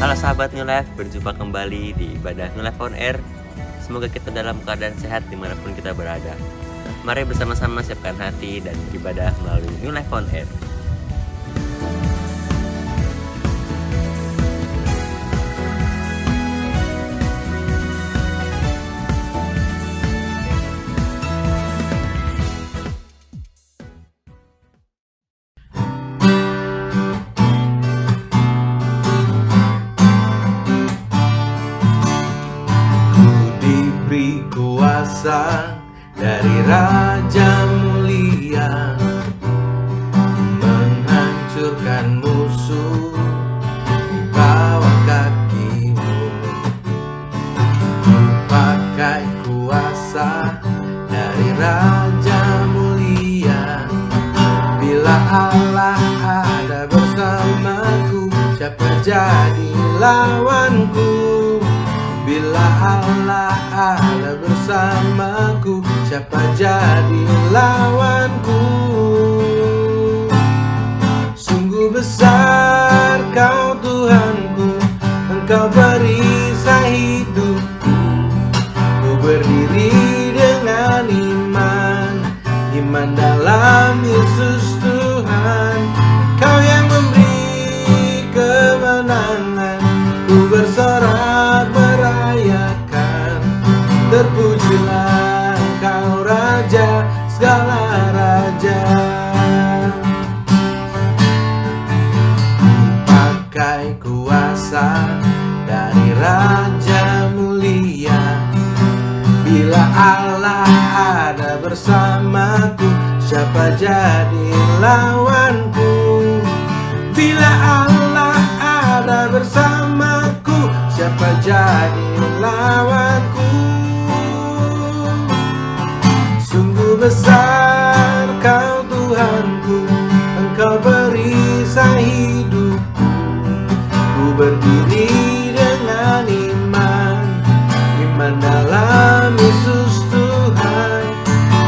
Halo sahabat New Life, berjumpa kembali di ibadah New Life on Air. Semoga kita dalam keadaan sehat dimanapun kita berada. Mari bersama-sama siapkan hati dan beribadah melalui New Life on Air. Kuasa dari Raja Mulia menghancurkan musuh di bawah kakimu. Pakai kuasa dari Raja Mulia. Bila Allah ada bersamaku, siapa jadi lawanku? Bila Allah ada bersamaku, siapa jadi lawanku? Sungguh besar Kau Tuhanku, Engkau perisai hidupku. Ku berdiri dengan iman dalam Yesus Tuhan. Kau yang memberi kemenangan, ku bersorak merayakan. Terpujilah Engkau Raja segala raja. Pakai kuasa dari Raja Mulia. Bila Allah ada bersamaku, siapa jadi lawanku? Bila Allah ada bersamaku, siapa jadi lawanku? Sungguh besar Kau Tuhanku, Engkau perisai hidupku. Ku berdiri dengan iman dalam Yesus Tuhan.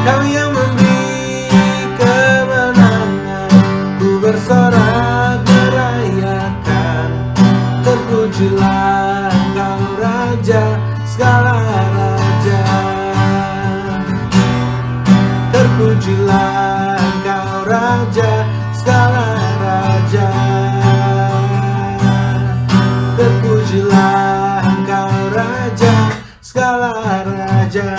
Kau yang memberi kemenangan, ku bersorak merayakan. Terpujilah Engkau Raja segala raja. Terpujilah Engkau Raja segala raja. Terpujilah Engkau Raja segala raja.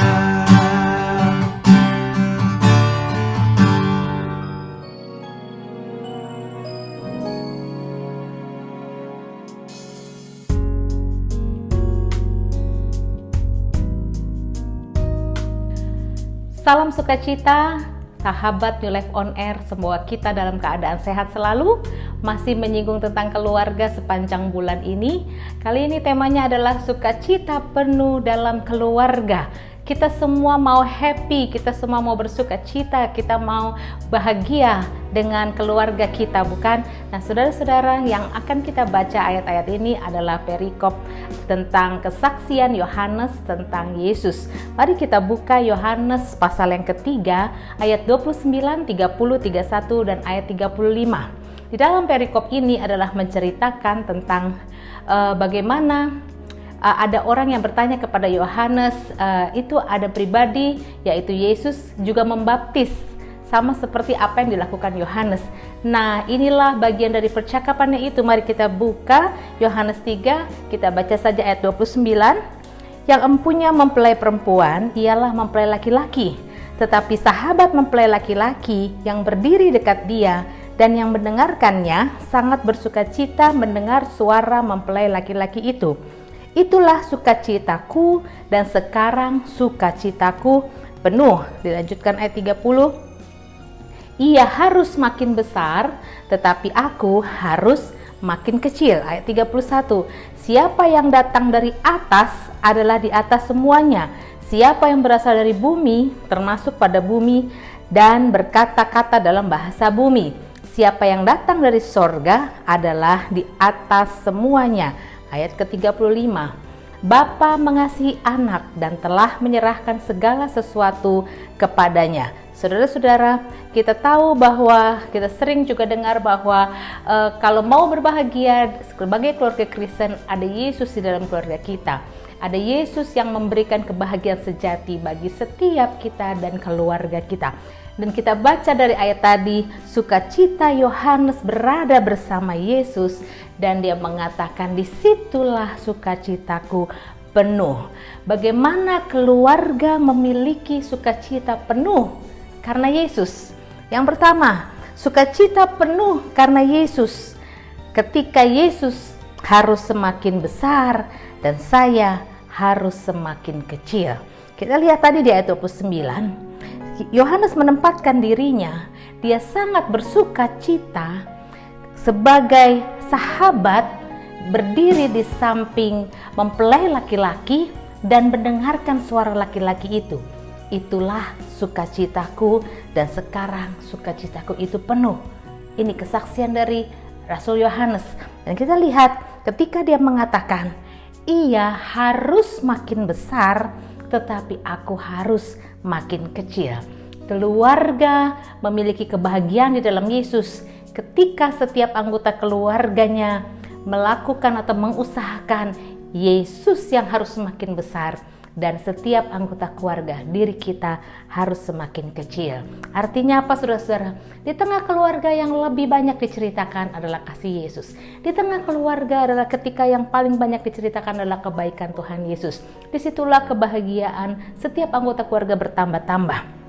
Salam sukacita, sahabat New Life on Air. Semoga kita dalam keadaan sehat selalu. Masih menyinggung tentang keluarga sepanjang bulan ini. Kali ini temanya adalah sukacita penuh dalam keluarga. Kita semua mau happy, kita semua mau bersukacita, kita mau bahagia dengan keluarga kita, bukan? Nah, saudara-saudara, yang akan kita baca ayat-ayat ini adalah perikop tentang kesaksian Yohanes tentang Yesus. Mari kita buka Yohanes pasal yang ketiga, ayat 29, 30, 31, dan ayat 35. Di dalam perikop ini adalah menceritakan tentang bagaimana ada orang yang bertanya kepada Yohanes, itu ada pribadi yaitu Yesus juga membaptis sama seperti apa yang dilakukan Yohanes. Nah, inilah bagian dari percakapannya itu. Mari kita buka Yohanes 3, kita baca saja ayat 29. Yang empunya mempelai perempuan ialah mempelai laki-laki, tetapi sahabat mempelai laki-laki yang berdiri dekat dia dan yang mendengarkannya sangat bersukacita mendengar suara mempelai laki-laki itu. Itulah sukacitaku dan sekarang sukacitaku penuh. Dilanjutkan ayat 30. Ia harus makin besar, tetapi aku harus makin kecil. Ayat 31. Siapa yang datang dari atas adalah di atas semuanya. Siapa yang berasal dari bumi termasuk pada bumi dan berkata-kata dalam bahasa bumi. Siapa yang datang dari sorga adalah di atas semuanya. Ayat ke-35. Bapa mengasihi anak dan telah menyerahkan segala sesuatu kepadanya. Saudara-saudara, kita tahu bahwa kita sering juga dengar bahwa kalau mau berbahagia sebagai keluarga Kristen, ada Yesus di dalam keluarga kita. Ada Yesus yang memberikan kebahagiaan sejati bagi setiap kita dan keluarga kita. Dan kita baca dari ayat tadi, sukacita Yohanes berada bersama Yesus dan dia mengatakan, disitulah sukacitaku penuh. Bagaimana keluarga memiliki sukacita penuh karena Yesus? Yang pertama, sukacita penuh karena Yesus. Ketika Yesus harus semakin besar dan saya harus semakin kecil. Kita lihat tadi di ayat 29, Yohanes menempatkan dirinya, dia sangat bersukacita sebagai sahabat berdiri di samping mempelai laki-laki dan mendengarkan suara laki-laki itu. Itulah sukacitaku dan sekarang sukacitaku itu penuh. Ini kesaksian dari Rasul Yohanes. Dan kita lihat ketika dia mengatakan, ia harus makin besar tetapi aku harus makin kecil. Keluarga memiliki kebahagiaan di dalam Yesus ketika setiap anggota keluarganya melakukan atau mengusahakan Yesus yang harus semakin besar dan setiap anggota keluarga diri kita harus semakin kecil. Artinya apa, saudara-saudara? Di tengah keluarga yang lebih banyak diceritakan adalah kasih Yesus. Di tengah keluarga adalah ketika yang paling banyak diceritakan adalah kebaikan Tuhan Yesus. Disitulah kebahagiaan setiap anggota keluarga bertambah-tambah.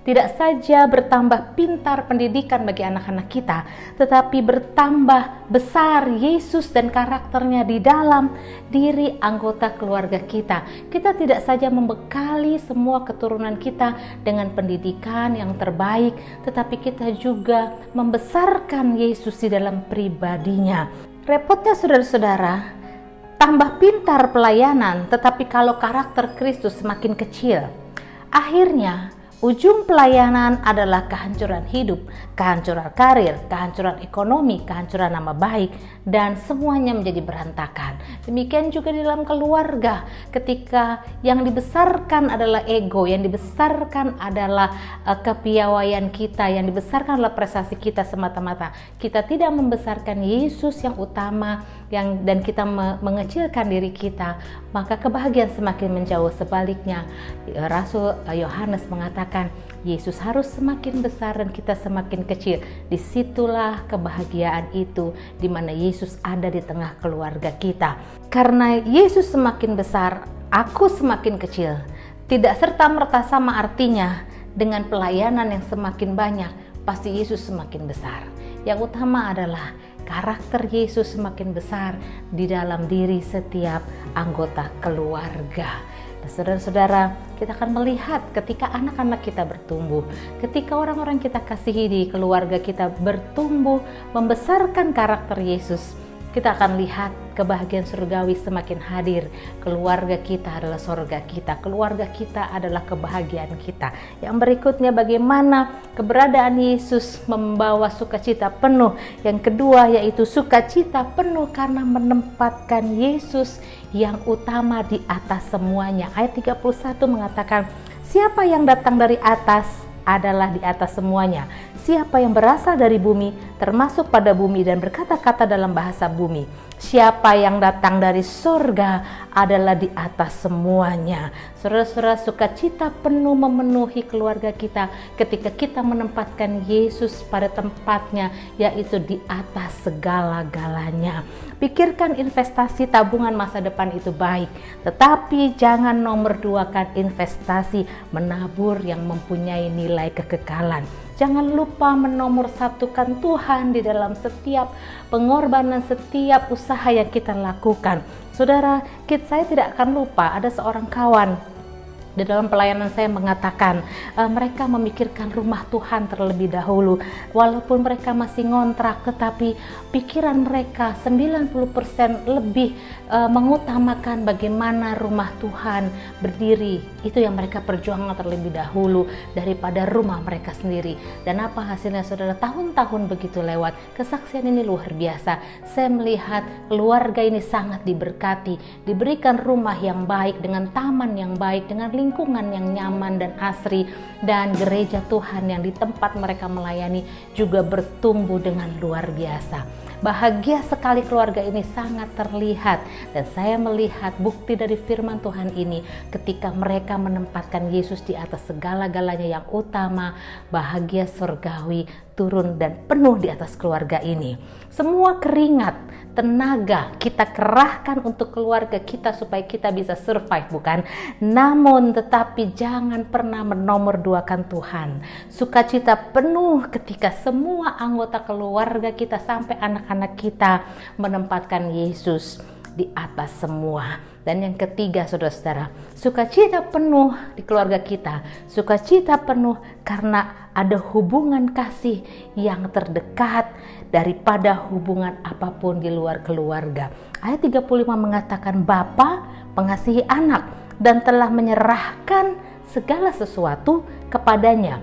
Tidak saja bertambah pintar pendidikan bagi anak-anak kita, tetapi bertambah besar Yesus dan karakternya di dalam diri anggota keluarga kita. Kita tidak saja membekali semua keturunan kita dengan pendidikan yang terbaik, tetapi kita juga membesarkan Yesus di dalam pribadinya. Repotnya saudara-saudara, tambah pintar pelayanan, tetapi kalau karakter Kristus semakin kecil, akhirnya ujung pelayanan adalah kehancuran hidup, kehancuran karir, kehancuran ekonomi, kehancuran nama baik, dan semuanya menjadi berantakan. Demikian juga di dalam keluarga, ketika yang dibesarkan adalah ego, yang dibesarkan adalah kepiawaian kita, yang dibesarkan adalah prestasi kita semata-mata. Kita tidak membesarkan Yesus yang utama, dan kita mengecilkan diri kita, maka kebahagiaan semakin menjauh. Sebaliknya, Rasul Yohanes mengatakan Yesus harus semakin besar dan kita semakin kecil. Disitulah kebahagiaan itu, di mana Yesus ada di tengah keluarga kita. Karena Yesus semakin besar, aku semakin kecil. Tidak serta-merta sama artinya dengan pelayanan yang semakin banyak, pasti Yesus semakin besar. Yang utama adalah karakter Yesus semakin besar di dalam diri setiap anggota keluarga. Saudara-saudara, kita akan melihat ketika anak-anak kita bertumbuh, ketika orang-orang kita kasihi di keluarga kita bertumbuh, membesarkan karakter Yesus, kita akan lihat kebahagiaan surgawi semakin hadir. Keluarga kita adalah surga kita, keluarga kita adalah kebahagiaan kita. Yang berikutnya, bagaimana keberadaan Yesus membawa sukacita penuh. Yang kedua yaitu sukacita penuh karena menempatkan Yesus yang utama di atas semuanya. Ayat 31 mengatakan, siapa yang datang dari atas adalah di atas semuanya. Siapa yang berasal dari bumi termasuk pada bumi dan berkata-kata dalam bahasa bumi. Siapa yang datang dari surga adalah di atas semuanya. Saudara-saudara, sukacita penuh memenuhi keluarga kita ketika kita menempatkan Yesus pada tempatnya, yaitu di atas segala-galanya. Pikirkan investasi tabungan masa depan itu baik, tetapi jangan nomor duakan investasi menabur yang mempunyai nilai kekekalan. Jangan lupa menomor satukan Tuhan di dalam setiap pengorbanan, setiap usaha yang kita lakukan. Saudara, saya tidak akan lupa ada seorang kawan di dalam pelayanan saya mengatakan mereka memikirkan rumah Tuhan terlebih dahulu. Walaupun mereka masih ngontrak, tetapi pikiran mereka 90% lebih mengutamakan bagaimana rumah Tuhan berdiri. Itu yang mereka perjuangkan terlebih dahulu daripada rumah mereka sendiri. Dan apa hasilnya, saudara? Tahun-tahun begitu lewat, kesaksian ini luar biasa. Saya melihat keluarga ini sangat diberkati, diberikan rumah yang baik, dengan taman yang baik, dengan lingkungan yang nyaman dan asri, dan gereja Tuhan yang di tempat mereka melayani juga bertumbuh dengan luar biasa. Bahagia sekali keluarga ini sangat terlihat, dan saya melihat bukti dari firman Tuhan ini ketika mereka menempatkan Yesus di atas segala-galanya yang utama. Bahagia surgawi turun dan penuh di atas keluarga ini. Semua keringat, tenaga kita kerahkan untuk keluarga kita supaya kita bisa survive, bukan? Namun tetapi jangan pernah menomorduakan Tuhan. Sukacita penuh ketika semua anggota keluarga kita sampai anak-anak kita menempatkan Yesus di atas semua. Dan yang ketiga, saudara-saudara, sukacita penuh di keluarga kita. Sukacita penuh karena ada hubungan kasih yang terdekat daripada hubungan apapun di luar keluarga. Ayat 35 mengatakan, Bapa mengasihi anak dan telah menyerahkan segala sesuatu kepadanya.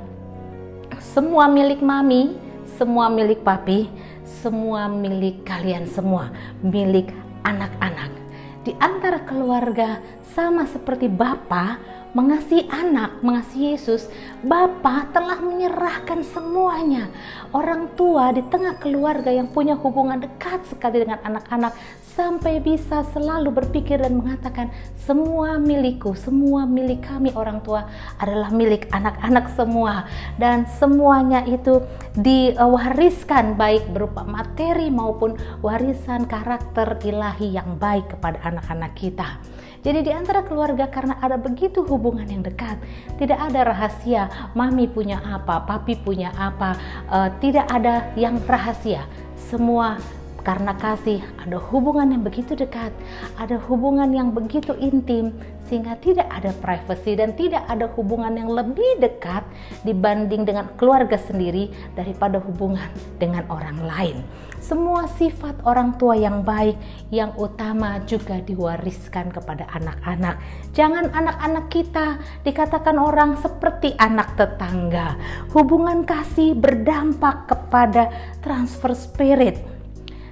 Semua milik mami, semua milik papi, semua milik kalian semua, milik anak-anak. Di antara keluarga sama seperti Bapa mengasihi anak, mengasihi Yesus, Bapa telah menyerahkan semuanya. Orang tua di tengah keluarga yang punya hubungan dekat sekali dengan anak-anak sampai bisa selalu berpikir dan mengatakan, semua milikku, semua milik kami orang tua adalah milik anak-anak semua, dan semuanya itu diwariskan baik berupa materi maupun warisan karakter ilahi yang baik kepada anak-anak kita. Jadi di antara keluarga karena ada begitu hubungan yang dekat, tidak ada rahasia mami punya apa, papi punya apa, tidak ada yang rahasia. Semua karena kasih, ada hubungan yang begitu dekat, ada hubungan yang begitu intim, sehingga tidak ada privacy dan tidak ada hubungan yang lebih dekat dibanding dengan keluarga sendiri daripada hubungan dengan orang lain. Semua sifat orang tua yang baik, yang utama juga diwariskan kepada anak-anak. Jangan anak-anak kita dikatakan orang seperti anak tetangga. Hubungan kasih berdampak kepada transfer spirit,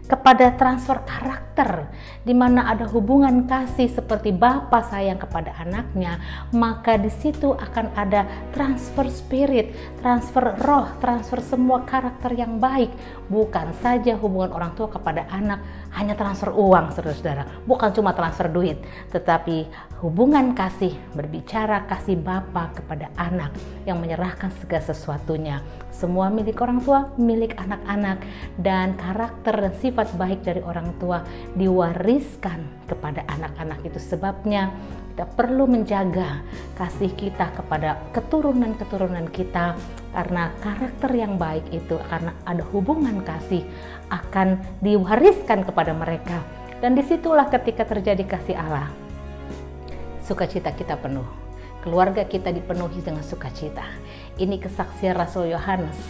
kepada transfer karakter, di mana ada hubungan kasih seperti bapa sayang kepada anaknya, maka di situ akan ada transfer spirit, transfer roh, transfer semua karakter yang baik. Bukan saja hubungan orang tua kepada anak hanya transfer uang, saudara-saudara, bukan cuma transfer duit, tetapi hubungan kasih berbicara kasih bapa kepada anak yang menyerahkan segala sesuatunya. Semua milik orang tua, milik anak-anak, dan karakter dan sifat baik dari orang tua diwariskan kepada anak-anak. Itu sebabnya kita perlu menjaga kasih kita kepada keturunan-keturunan kita, karena karakter yang baik itu, karena ada hubungan kasih, akan diwariskan kepada mereka. Dan disitulah ketika terjadi kasih Allah, sukacita kita penuh, keluarga kita dipenuhi dengan sukacita. Ini kesaksian Rasul Yohanes,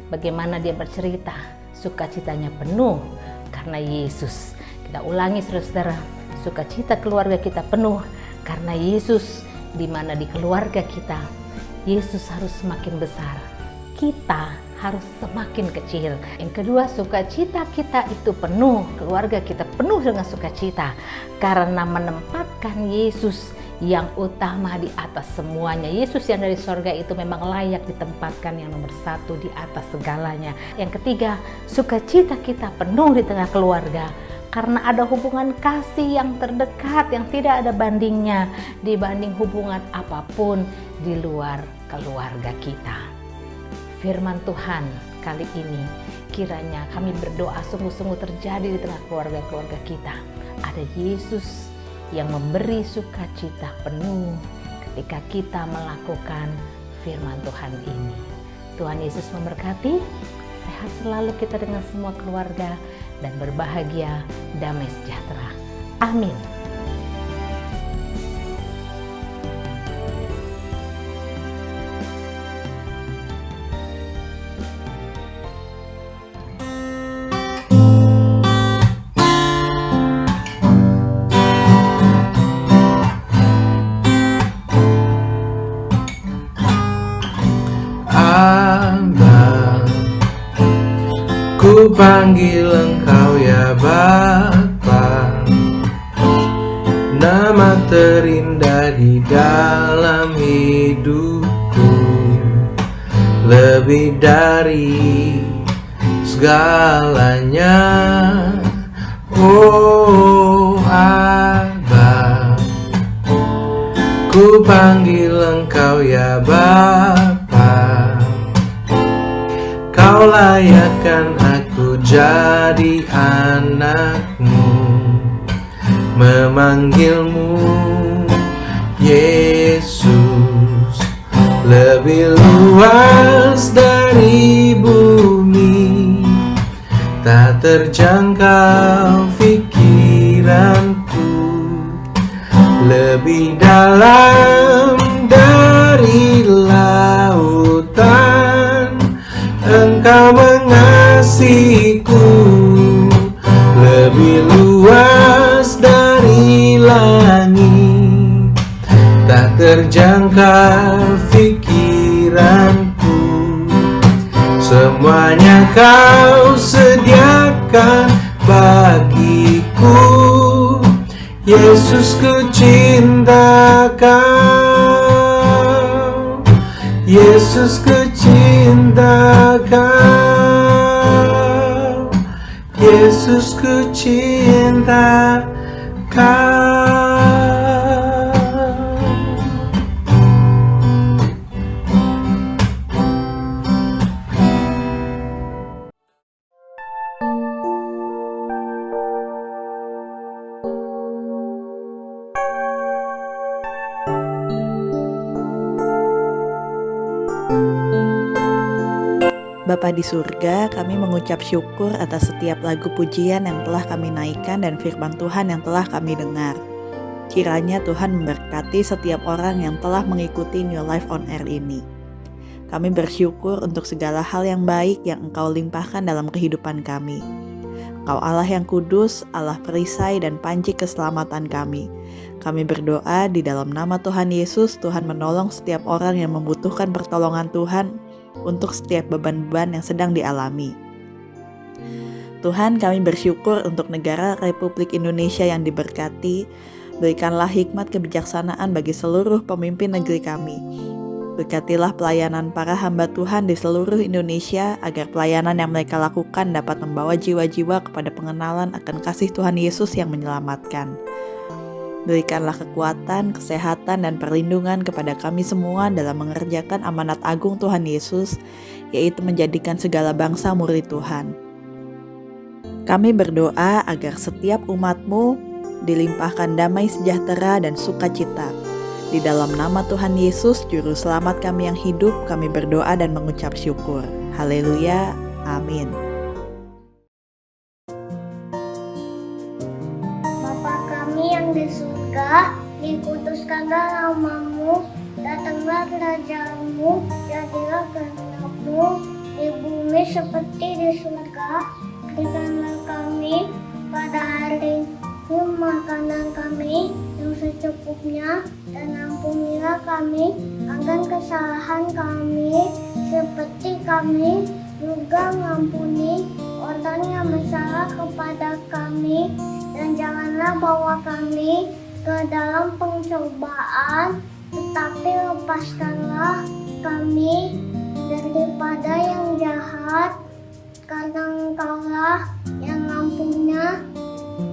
bagaimana dia bercerita sukacitanya penuh karena Yesus. Kita ulangi, saudara-saudara, sukacita keluarga kita penuh karena Yesus, di mana di keluarga kita Yesus harus semakin besar, kita harus semakin kecil. Yang kedua, sukacita kita itu penuh, keluarga kita penuh dengan sukacita karena menempatkan Yesus yang utama di atas semuanya. Yesus yang dari sorga itu memang layak ditempatkan yang nomor satu di atas segalanya. Yang ketiga, sukacita kita penuh di tengah keluarga karena ada hubungan kasih yang terdekat yang tidak ada bandingnya dibanding hubungan apapun di luar keluarga kita. Firman Tuhan kali ini kiranya kami berdoa sungguh-sungguh terjadi di tengah keluarga-keluarga kita. Ada Yesus yang memberi sukacita penuh ketika kita melakukan firman Tuhan ini. Tuhan Yesus memberkati, sehat selalu kita dengan semua keluarga, dan berbahagia, damai sejahtera. Amin. Ku panggil Engkau ya Bapa, nama terindah di di dalam hidupku, lebih dari segalanya. Oh Abba, ku panggil Engkau ya Bapa. Kau layakkan aku jadi anak-Mu, memanggilmu Yesus. Lebih luas dari bumi, tak terjangkau pikiranku, lebih dalam dari lautan Engkau mengasihiku, lebih luas dari langit, tak terjangkau pikiranku. Semuanya Kau sediakan bagiku, Yesus ku cinta Kau, Yesus ku cinta Kau, Yesus ku cinta Kau. Bapa di surga, kami mengucap syukur atas setiap lagu pujian yang telah kami naikkan dan firman Tuhan yang telah kami dengar. Kiranya Tuhan memberkati setiap orang yang telah mengikuti New Life on Air ini. Kami bersyukur untuk segala hal yang baik yang Engkau limpahkan dalam kehidupan kami. Engkau Allah yang kudus, Allah perisai dan panci keselamatan kami. Kami berdoa di dalam nama Tuhan Yesus, Tuhan menolong setiap orang yang membutuhkan pertolongan Tuhan untuk setiap beban-beban yang sedang dialami. Tuhan, kami bersyukur untuk negara Republik Indonesia yang diberkati. Berikanlah hikmat kebijaksanaan bagi seluruh pemimpin negeri kami. Berkatilah pelayanan para hamba Tuhan di seluruh Indonesia, agar pelayanan yang mereka lakukan dapat membawa jiwa-jiwa kepada pengenalan akan kasih Tuhan Yesus yang menyelamatkan. Berikanlah kekuatan, kesehatan, dan perlindungan kepada kami semua dalam mengerjakan amanat agung Tuhan Yesus, yaitu menjadikan segala bangsa murid Tuhan. Kami berdoa agar setiap umat-Mu dilimpahkan damai sejahtera dan sukacita. Di dalam nama Tuhan Yesus, Juru Selamat kami yang hidup, kami berdoa dan mengucap syukur. Haleluya, amin. Bapa kami yang di surga, dikuduskanlah nama-Mu, datanglah kerajaan-Mu, jadilah kehendak-Mu di bumi seperti di surga. Berikanlah kami pada hari ini makanan kami yang secukupnya, dan ampunilah kami akan kesalahan kami, seperti kami juga mengampuni orang yang bersalah kepada kami, dan janganlah bawa kami ke dalam pencobaan, tetapi lepaskanlah kami daripada yang jahat, karena Engkaulah yang mempunyai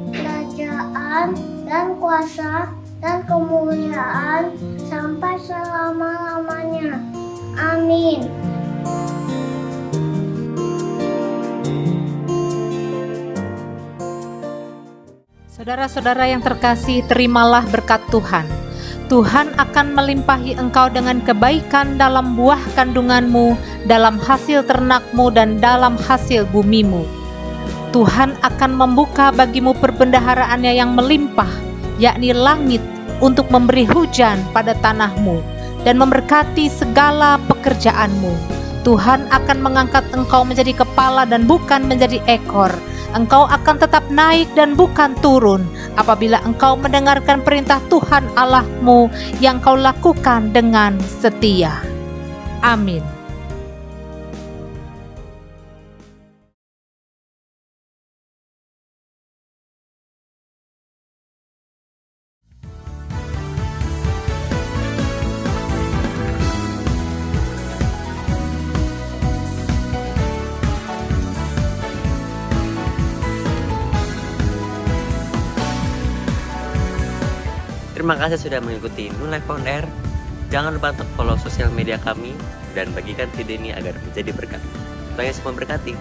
kerajaan dan kuasa dan kemuliaan sampai selama-lamanya. Amin. Saudara-saudara yang terkasih, terimalah berkat Tuhan. Tuhan akan melimpahi engkau dengan kebaikan dalam buah kandunganmu, dalam hasil ternakmu, dan dalam hasil bumimu. Tuhan akan membuka bagimu perbendaharaannya yang melimpah, yakni langit, untuk memberi hujan pada tanahmu, dan memberkati segala pekerjaanmu. Tuhan akan mengangkat engkau menjadi kepala dan bukan menjadi ekor. Engkau akan tetap naik dan bukan turun, apabila engkau mendengarkan perintah Tuhan Allahmu yang kau lakukan dengan setia. Amin. Terima kasih sudah mengikuti New Life on Air. Jangan lupa untuk follow sosial media kami dan bagikan video ini agar menjadi berkat. Tuhan Yesus memberkati.